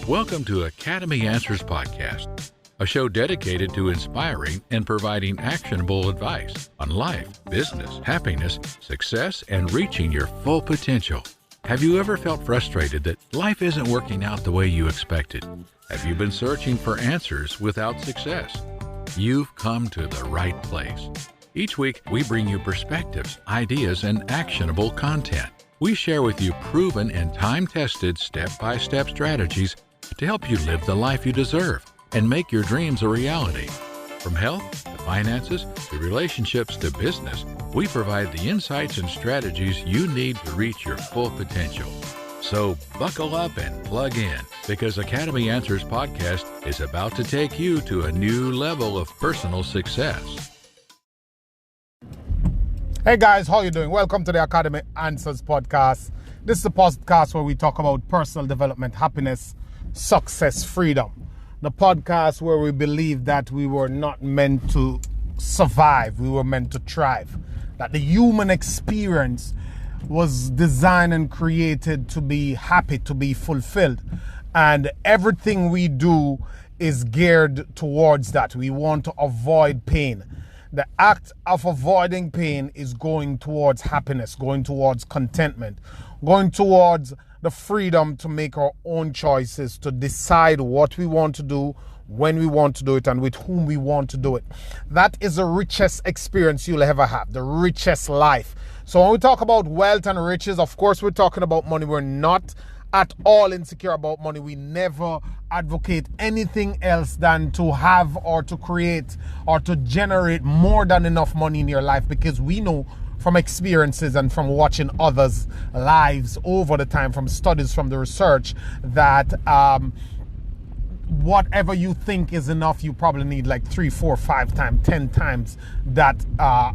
Welcome to Academy Answers Podcast, a show dedicated to inspiring and providing actionable advice on life, business, happiness, success, and reaching your full potential. Have you ever felt frustrated that life isn't working out the way you expected? Have you been searching for answers without success? You've come to the right place. Each week, we bring you perspectives, ideas, and actionable content. We share with you proven and time-tested step-by-step strategies to help you live the life you deserve and make your dreams a reality. From health to finances to relationships to business, we provide the insights and strategies you need to reach your full potential. So buckle up and plug in, because Academy Answers Podcast is about to take you to a new level of personal success. Hey guys, how you doing? Welcome to the Academy Answers Podcast. This is a podcast where we talk about personal development, happiness, success, freedom. The podcast where we believe that we were not meant to survive, we were meant to thrive. That the human experience was designed and created to be happy, to be fulfilled. And everything we do is geared towards that. We want to avoid pain. The act of avoiding pain is going towards happiness, going towards contentment, going towards the freedom to make our own choices, to decide what we want to do, when we want to do it, and with whom we want to do it. That is the richest experience you'll ever have, the richest life. So when we talk about wealth and riches, of course, we're talking about money. We're not at all insecure about money. We never advocate anything else than to have or to create or to generate more than enough money in your life, because we know from experiences and from watching others' lives over the time, from studies, from the research, that whatever you think is enough, you probably need like 3, 4, 5 times, 10 times that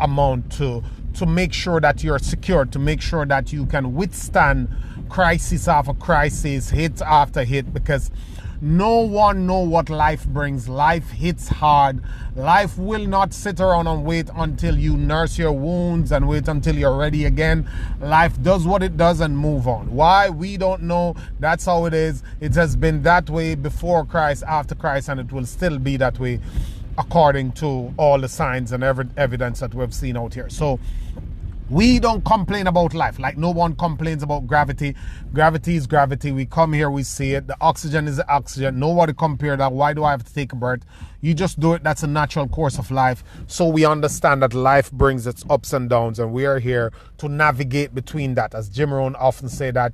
amount to make sure that you're secure, to make sure that you can withstand crisis after crisis, hit after hit, because no one knows what life brings. Life hits hard. Life will not sit around and wait until you nurse your wounds and wait until you're ready again. Life does what it does and move on. Why? We don't know. That's how it is. It has been that way before Christ, after Christ, and it will still be that way according to all the signs and evidence that we've seen out here. So we don't complain about life. Like no one complains about gravity. Gravity is gravity. We come here, we see it. The oxygen is the oxygen. Nobody compare that. Why do I have to take a breath? You just do it. That's a natural course of life. So we understand that life brings its ups and downs, and we are here to navigate between that. As Jim Rohn often say that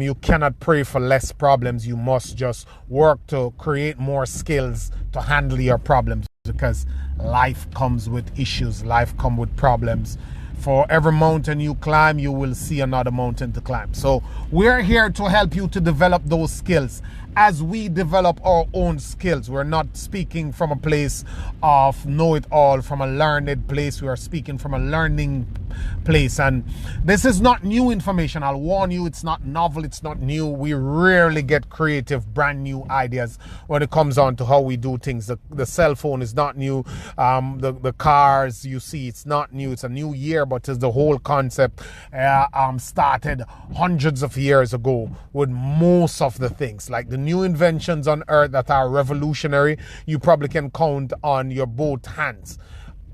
you cannot pray for less problems. You must just work to create more skills to handle your problems, because life comes with issues. Life comes with problems. For every mountain you climb, you will see another mountain to climb. So we're here to help you to develop those skills. As we develop our own skills, we're not speaking from a place of know-it-all, from a learned place. We are speaking from a learning place. And this is not new information. I'll warn you, it's not novel, it's not new. We rarely get creative, brand new ideas when it comes on to how we do things. The cell phone is not new. The cars you see, it's not new. It's a new year, but it's the whole concept started hundreds of years ago with most of the things. Like the new inventions on earth that are revolutionary, you probably can count on your both hands.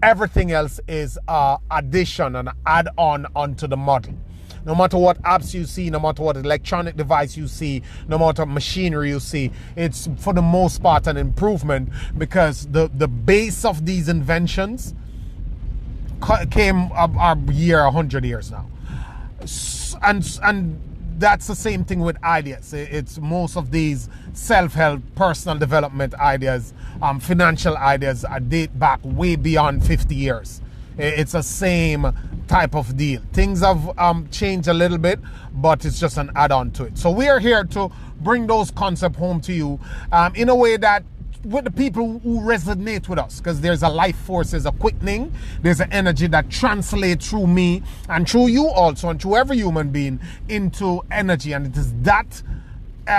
Everything else is addition and add-on onto the model. No matter what apps you see, no matter what electronic device you see, no matter what machinery you see, it's for the most part an improvement, because the base of these inventions came a year, 100 years now. And that's the same thing with ideas. It's most of these self-help, personal development ideas, financial ideas date back way beyond 50 years. It's the same type of deal. Things have changed a little bit, but it's just an add-on to it. So we are here to bring those concepts home to you in a way that with the people who resonate with us, because there's a life force, there's a quickening, there's an energy that translates through me and through you also, and through every human being into energy. And it is that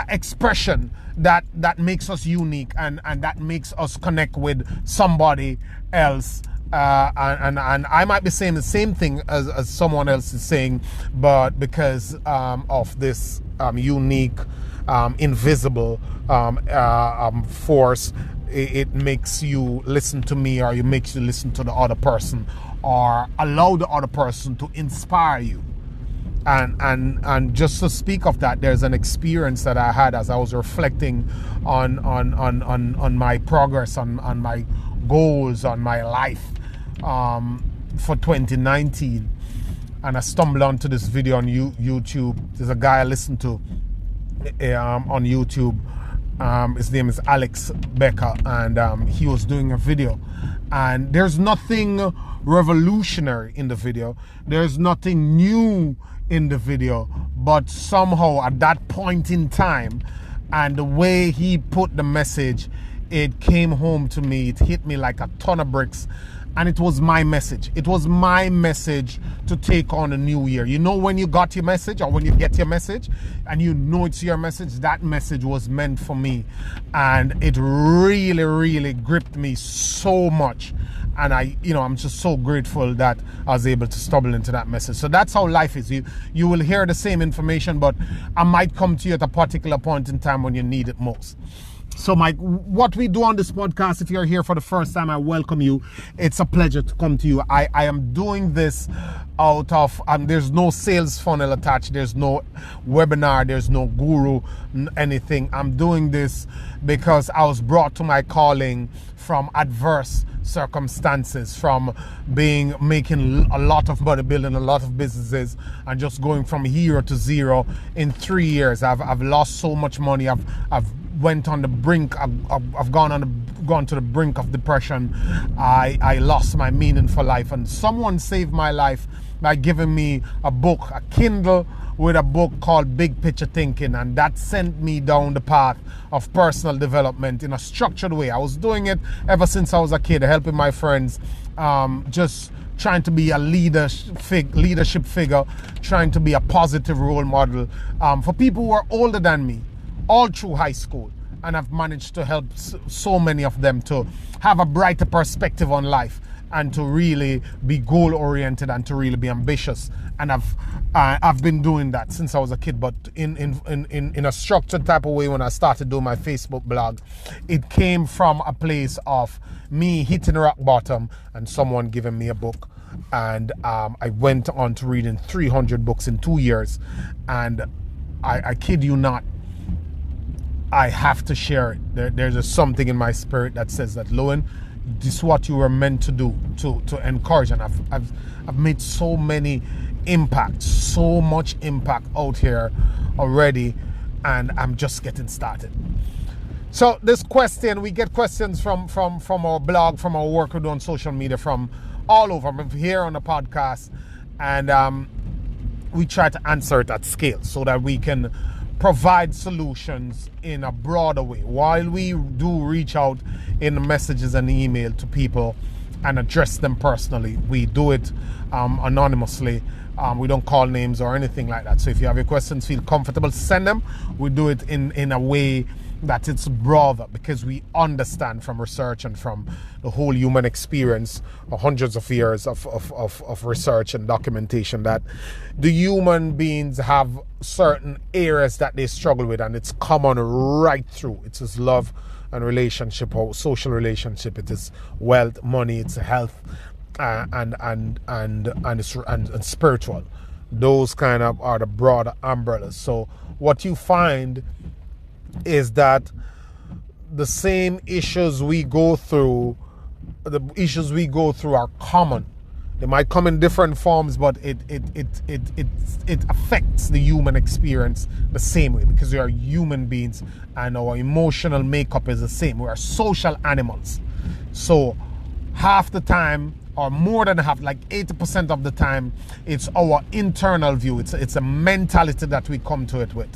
expression that makes us unique, and that makes us connect with somebody else. And I might be saying the same thing as someone else is saying, but because of this unique invisible force. It makes you listen to me, or it makes you listen to the other person, or allow the other person to inspire you. And just to speak of that, there's an experience that I had as I was reflecting on my progress, on my goals, on my life for 2019. And I stumbled onto this video on YouTube. There's a guy I listen to on YouTube. His name is Alex Becker, and he was doing a video. And there's nothing revolutionary in the video. There's nothing new in the video, but somehow at that point in time, and the way he put the message, it came home to me. It hit me like a ton of bricks. And it was my message. It was my message to take on a new year. You know, when you got your message, or when you get your message and you know it's your message, that message was meant for me. And it really, really gripped me so much. And I'm just so grateful that I was able to stumble into that message. So that's how life is. You will hear the same information, but I might come to you at a particular point in time when you need it most. So what we do on this podcast, if you're here for the first time, I welcome you. It's a pleasure to come to you. I am doing this out of, there's no sales funnel attached. There's no webinar. There's no guru, anything. I'm doing this because I was brought to my calling from adverse circumstances, from making a lot of money, building a lot of businesses, and just going from hero to zero in 3 years. I've lost so much money. I've went on the brink. I've gone to the brink of depression. I lost my meaning for life, and someone saved my life by giving me a book, a Kindle with a book called Big Picture Thinking, and that sent me down the path of personal development in a structured way. I was doing it ever since I was a kid, helping my friends, just trying to be a leadership figure, trying to be a positive role model for people who are older than me, all through high school. And I've managed to help so many of them to have a brighter perspective on life, and to really be goal oriented, and to really be ambitious. And I've been doing that since I was a kid, but in a structured type of way. When I started doing my Facebook blog, it came from a place of me hitting rock bottom and someone giving me a book. And I went on to reading 300 books in 2 years. And I kid you not, I have to share it. There's just something in my spirit that says that, Lowen, this is what you were meant to do, to encourage. And I've made so many impacts, so much impact out here already, and I'm just getting started. So this question, we get questions from our blog, from our work we do on social media, from all over. I'm here on the podcast, and we try to answer it at scale so that we can provide solutions in a broader way. While we do reach out in messages and email to people and address them personally, we do it anonymously. We don't call names or anything like that. So if you have your questions, feel comfortable, send them. We do it in a way that it's broader, because we understand from research and from the whole human experience, hundreds of years of research and documentation, that the human beings have certain areas that they struggle with, and it's common right through. It's just love and relationship, or social relationship. It is wealth, money, it's health, and spiritual. Those kind of are the broader umbrellas. So what you find is that the same issues we go through, are common. They might come in different forms, but it affects the human experience the same way, because we are human beings and our emotional makeup is the same. We are social animals. So half the time, or more than half, like 80% of the time, it's our internal view. It's a mentality that we come to it with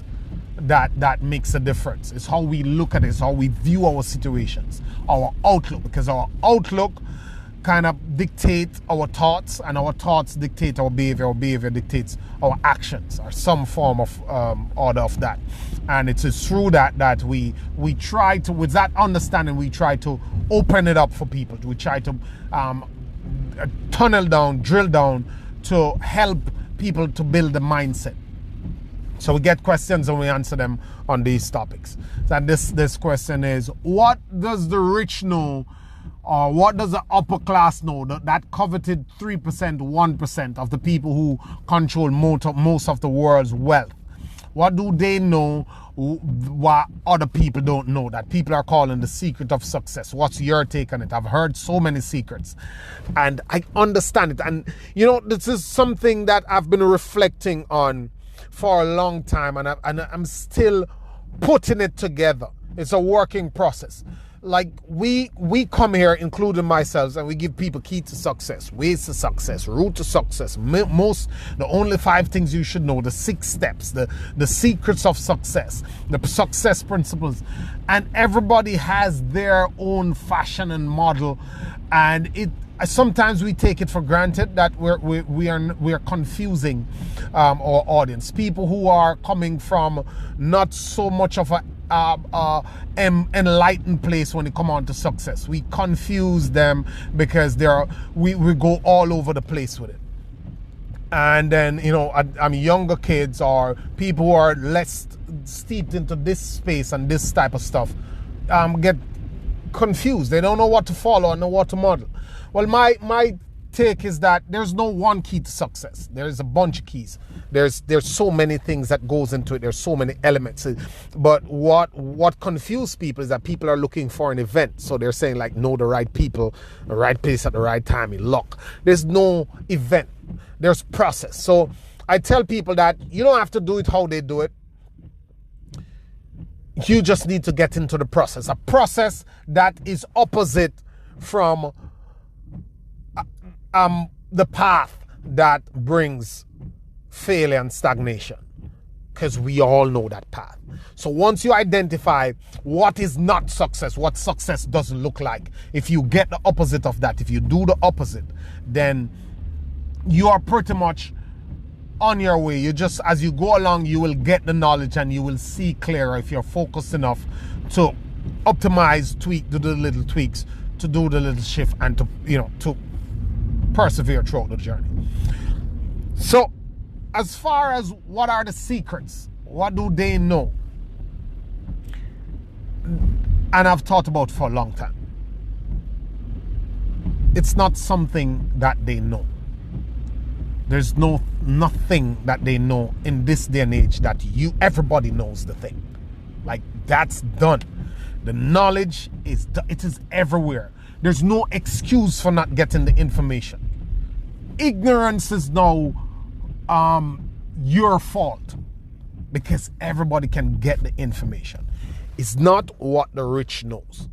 that makes a difference. It's how we look at it. It's how we view our situations, our outlook, because our outlook kind of dictate our thoughts, and our thoughts dictate our behavior dictates our actions, or some form of order of that. And it is through that we try to, with that understanding, we try to open it up for people. We try to drill down to help people to build the mindset. So we get questions and we answer them on these topics. And this question is, what does the rich know, or what does the upper class know, that coveted 3%, 1% of the people who control most of the world's wealth? What do they know what other people don't know, that people are calling the secret of success? What's your take on it? I've heard so many secrets and I understand it. And this is something that I've been reflecting on for a long time, and I'm still putting it together. It's a working process. Like we come here, including myself, and we give people key to success, ways to success, route to success, the only 5 things you should know, the 6 steps, the secrets of success, the success principles, and everybody has their own fashion and model, and sometimes we take it for granted that we are confusing our audience. People who are coming from not so much of a enlightened place when it come on to success. We confuse them because we go all over the place with it. And then younger kids or people who are less steeped into this space and this type of stuff get confused. They don't know what to follow and know what to model. Well, my take is that there's no one key to success. There's a bunch of keys. There's so many things that goes into it. There's so many elements. But what confuses people is that people are looking for an event. So they're saying like, know the right people, the right place at the right time, in luck. There's no event. There's process. So I tell people that you don't have to do it how they do it. You just need to get into the process. A process that is opposite from the path that brings failure and stagnation, because we all know that path. So once you identify what is not success, what success doesn't look like, if you get the opposite of that, if you do the opposite, then you are pretty much on your way. You just, as you go along, you will get the knowledge and you will see clearer if you're focused enough to optimize, tweak, do the little tweaks, to do the little shift, and to persevere throughout the journey. So as far as what are the secrets, what do they know, and I've thought about for a long time, it's not something that they know. There's nothing that they know in this day and age that everybody knows the thing. Like, that's done. The knowledge is everywhere. There's no excuse for not getting the information. Ignorance is now your fault, because everybody can get the information. It's not what the rich knows.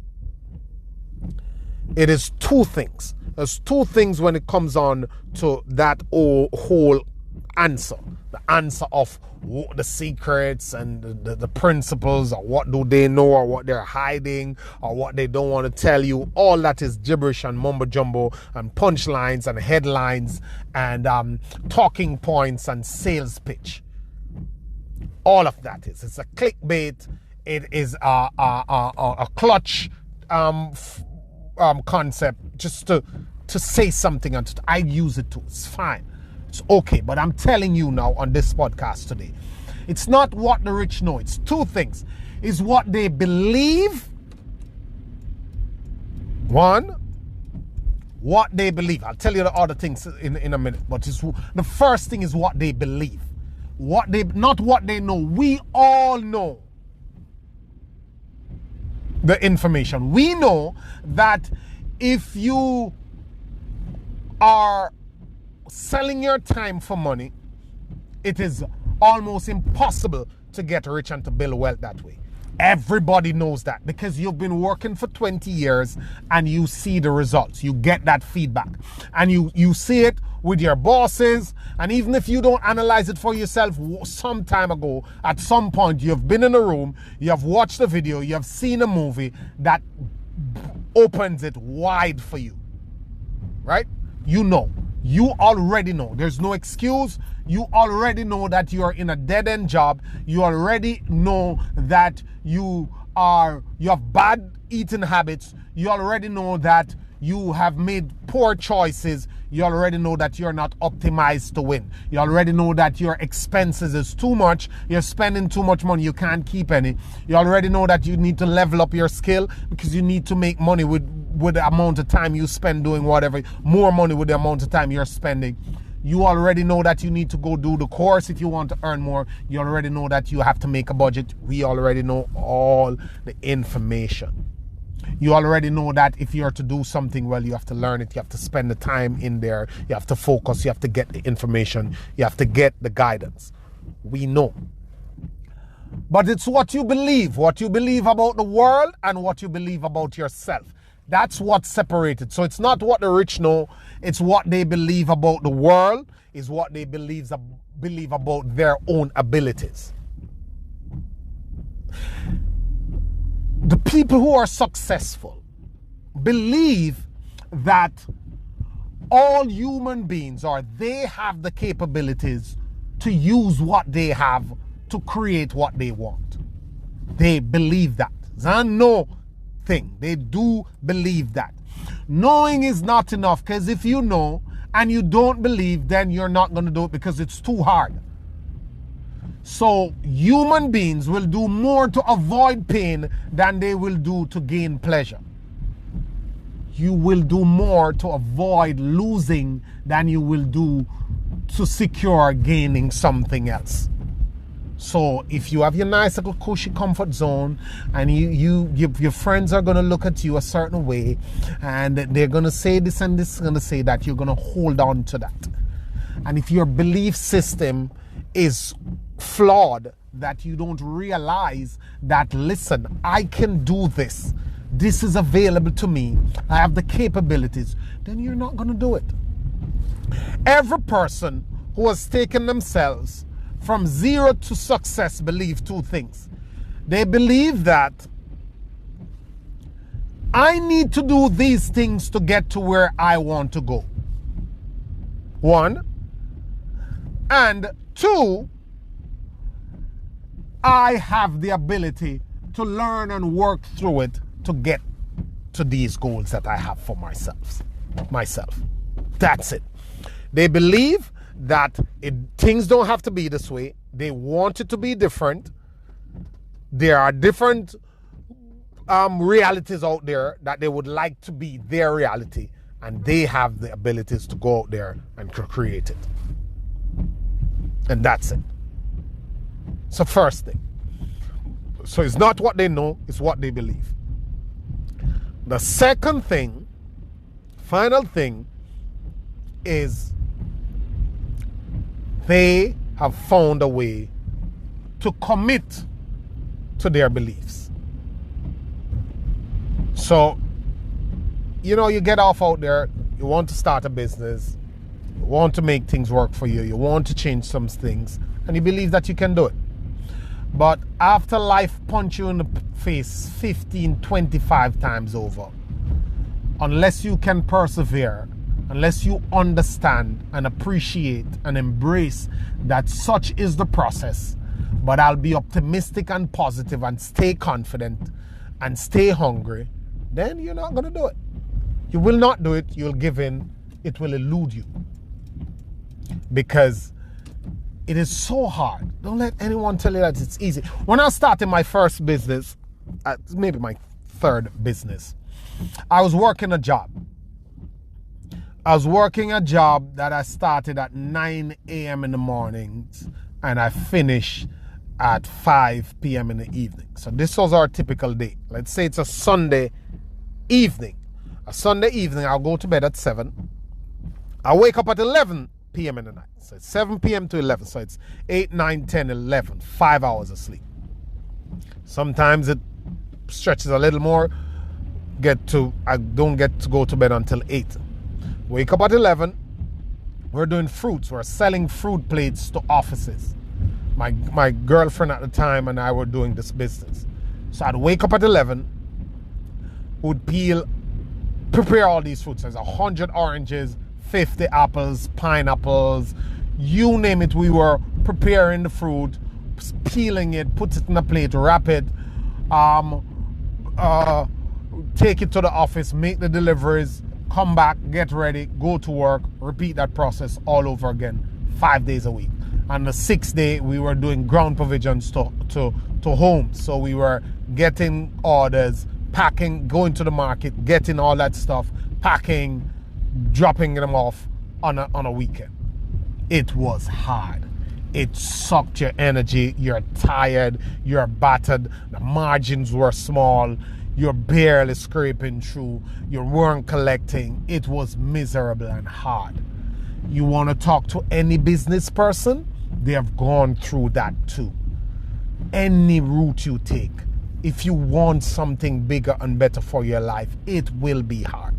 It is 2 things. There's 2 things when it comes on to that whole answer. The answer of the secrets and the principles, or what do they know, or what they're hiding, or what they don't want to tell you. All that is gibberish and mumbo jumbo and punchlines and headlines and talking points and sales pitch. All of that it's a clickbait. It is a clutch concept just to say something, and I use it too. It's fine. It's okay. But I'm telling you now on this podcast today, it's not what the rich know. It's 2 things. It's what they believe. 1, what they believe. I'll tell you the other things in a minute. But the first thing is what they believe. Not what they know. We all know the information. We know that if you are selling your time for money, it is almost impossible to get rich and to build wealth that way. Everybody knows that, because you've been working for 20 years and you see the results. You get that feedback and you see it with your bosses. And even if you don't analyze it for yourself, some time ago, at some point, you've been in a room, you have watched a video, you have seen a movie that opens it wide for you, right? You already know. There's no excuse. You already know that you are in a dead-end job. You already know that you have bad eating habits. You already know that you have made poor choices. You already know that you're not optimized to win. You already know that your expenses is too much. You're spending too much money. You can't keep any. You already know that you need to level up your skill because you need to make money with the amount of time you spend doing whatever, more money with the amount of time you're spending. You already know that you need to go do the course if you want to earn more. You already know that you have to make a budget. We already know all the information. You already know that if you're to do something well, you have to learn it. You have to spend the time in there. You have to focus. You have to get the information. You have to get the guidance. We know. But it's what you believe about the world and what you believe about yourself. That's what's separated. So it's not what the rich know. It's what they believe about the world, is what they believe about their own abilities. The people who are successful believe that all human beings, or they have the capabilities to use what they have to create what they want. They believe that. No thing. They do believe that. Knowing is not enough, because if you know and you don't believe, then you're not going to do it because it's too hard. So human beings will do more to avoid pain than they will do to gain pleasure. You will do more to avoid losing than you will do to secure gaining something else. So if you have your nice little cushy comfort zone and your friends are going to look at you a certain way and they're going to say this and this is going to say that, you're going to hold on to that. And if your belief system is flawed, that you don't realize that, listen, I can do this. This is available to me. I have the capabilities. Then you're not going to do it. Every person who has taken themselves from zero to success believe two things. They believe that I need to do these things to get to where I want to go. One. And two, I have the ability to learn and work through it to get to these goals that I have for myself. That's it. They believe that things don't have to be this way. They want it to be different. There are different realities out there that they would like to be their reality, and they have the abilities to go out there and create it. And that's it. So first thing. So it's not what they know, it's what they believe. The second thing, final thing, is they have found a way to commit to their beliefs. So, you get off out there, you want to start a business, you want to make things work for you, you want to change some things, and you believe that you can do it. But after life punch you in the face 15, 25 times over, unless you can persevere, unless you understand and appreciate and embrace that such is the process, but I'll be optimistic and positive and stay confident and stay hungry, then you're not going to do it. You will not do it. You'll give in. It will elude you. Because it is so hard. Don't let anyone tell you that it's easy. When I started my first business, maybe my third business, I was working a job. I was working a job that I started at 9 a.m. in the mornings and I finished at 5 p.m. in the evening. So this was our typical day. Let's say it's a Sunday evening. A Sunday evening, I'll go to bed at 7. I wake up at 11 p.m. in the night. So it's 7 p.m. to 11. So it's 8, 9, 10, 11. 5 hours of sleep. Sometimes it stretches a little more. I don't get to go to bed until 8. Wake up at 11. We're doing fruits. We're selling fruit plates to offices. My girlfriend at the time and I were doing this business. So I'd wake up at 11. Would prepare all these fruits. There's 100 oranges, 50 apples, pineapples, you name it. We were preparing the fruit, peeling it, put it in a plate, wrap it, take it to the office, make the deliveries, come back, get ready, go to work, repeat that process all over again, 5 days a week. And the 6th day, we were doing ground provisions to homes. So we were getting orders, packing, going to the market, getting all that stuff, packing, dropping them off on a weekend. It was hard. It sucked your energy. You're tired. You're battered. The margins were small. You're barely scraping through. You weren't collecting. It was miserable and hard. You want to talk to any business person? They have gone through that too. Any route you take, if you want something bigger and better for your life, it will be hard.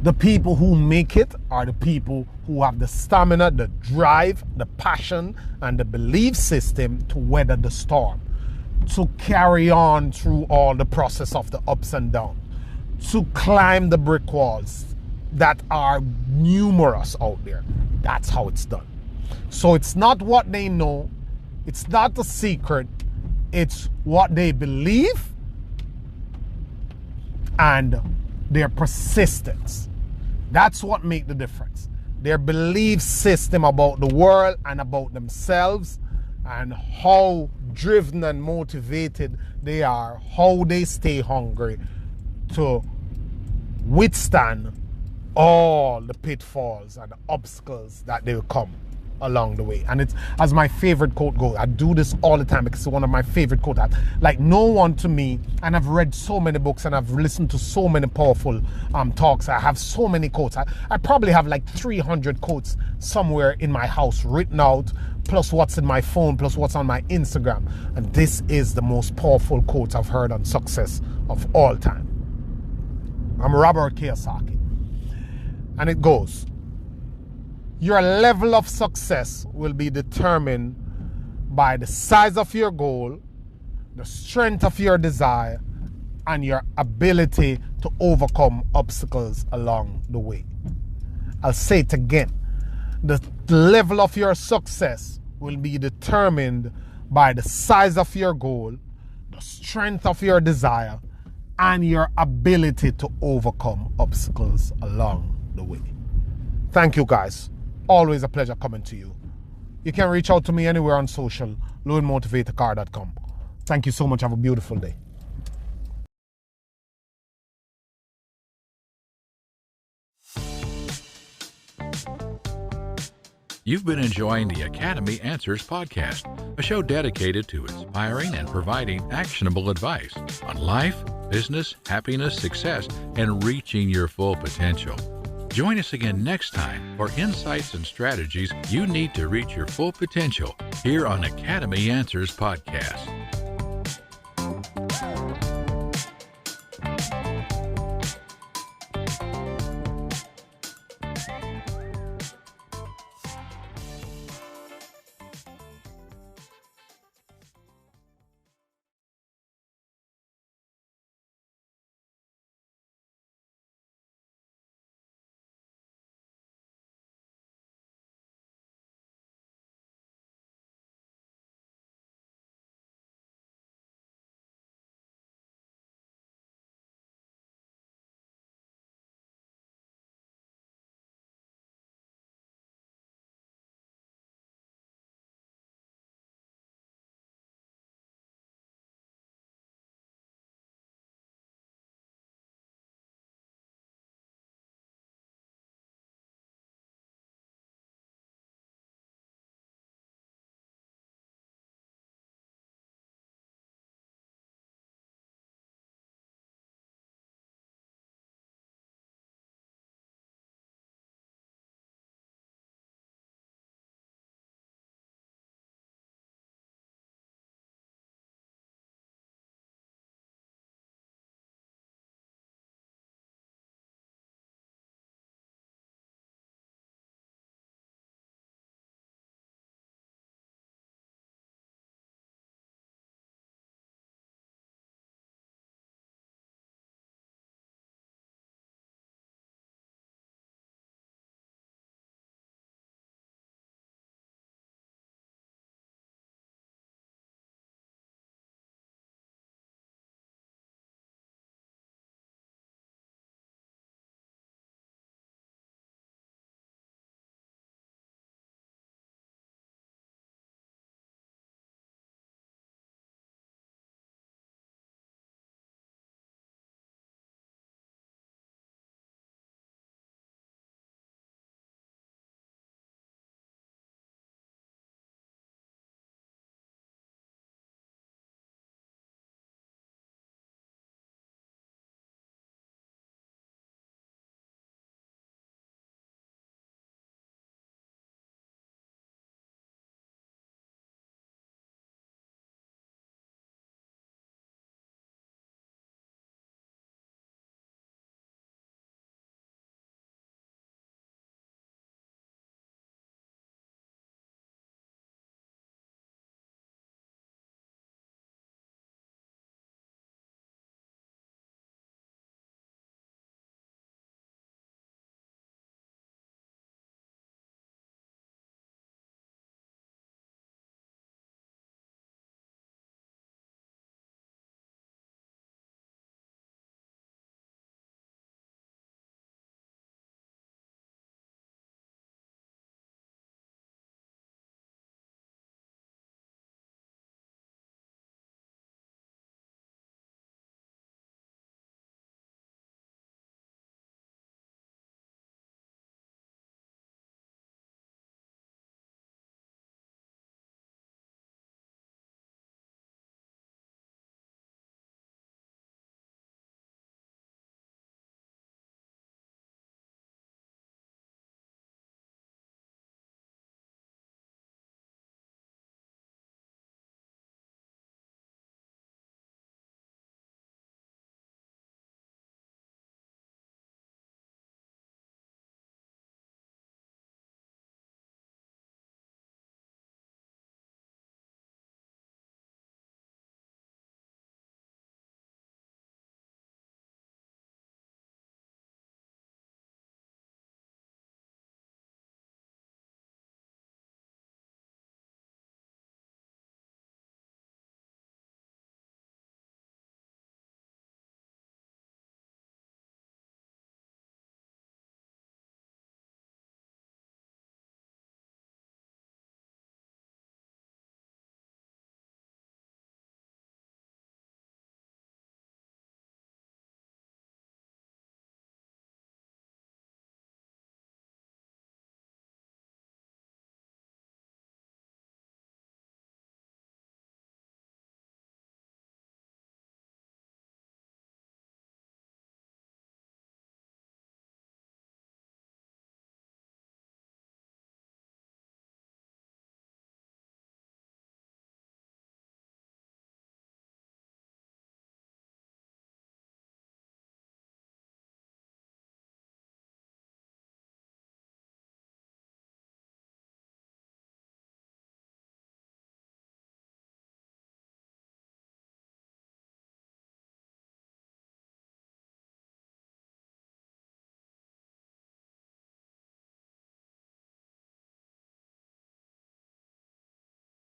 The people who make it are the people who have the stamina, the drive, the passion, and the belief system to weather the storm, to carry on through all the process of the ups and downs, to climb the brick walls that are numerous out there. That's how it's done. So it's not what they know, it's not the secret, it's what they believe and their persistence. That's what makes the difference. Their belief system about the world and about themselves, and how driven and motivated they are, how they stay hungry to withstand all the pitfalls and the obstacles that they will come along the way. And it's, as my favorite quote goes, I do this all the time because it's one of my favorite quotes. Like, no one to me, and I've read so many books and I've listened to so many powerful talks. I have so many quotes. I probably have like 300 quotes somewhere in my house written out, plus what's in my phone, plus what's on my Instagram. And this is the most powerful quote I've heard on success of all time. I'm Robert Kiyosaki. And it goes, your level of success will be determined by the size of your goal, the strength of your desire, and your ability to overcome obstacles along the way. I'll say it again. The level of your success will be determined by the size of your goal, the strength of your desire, and your ability to overcome obstacles along the way. Thank you, guys. Always a pleasure coming to you. You can reach out to me anywhere on social, loanmotivatorcar.com. Thank you so much. Have a beautiful day. You've been enjoying the Academy Answers podcast, a show dedicated to inspiring and providing actionable advice on life, business, happiness, success, and reaching your full potential. Join us again next time for insights and strategies you need to reach your full potential here on Academy Answers Podcast.